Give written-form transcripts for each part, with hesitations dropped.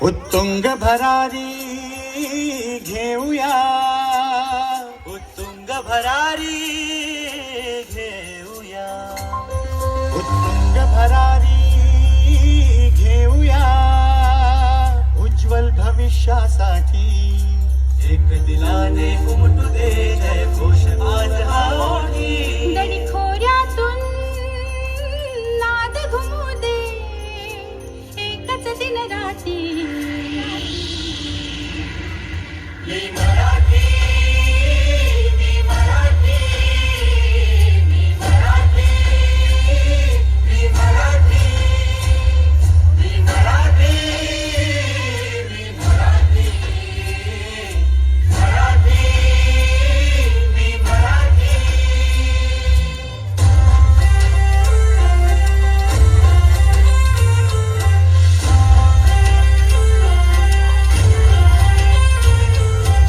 उत्तुंग भरारी घेऊया, उत्तुंग भरारी घेऊया, उत्तुंग भरारी घेऊया, उज्ज्वल भविष्यासाठी एक दिलाने उमटू दे जय घोष आज हा ओठी. दडखोऱ्यातून नाद घुमू दे एकच दिन राती. मी मराठी, मी मराठी, मी मराठी, मी मराठी, मी मराठी, मी मराठी, मराठी, मी मराठी.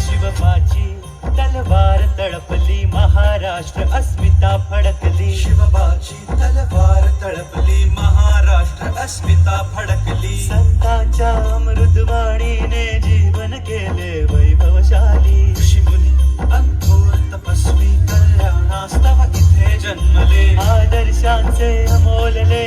शिवबाची तलवार तळपली, महाराष्ट्र अस्मिता फडकली. शिवबाची तलवार तळपली, महाराष्ट्र अस्मिता फडकली. संतांच्या अमृतवाणीने जीवन केले वैभवशाली. ऋषीमुनी अंथोर तपस्वी कल्याणास्तव इथे जन्मले. आदर्शांचे अमोलले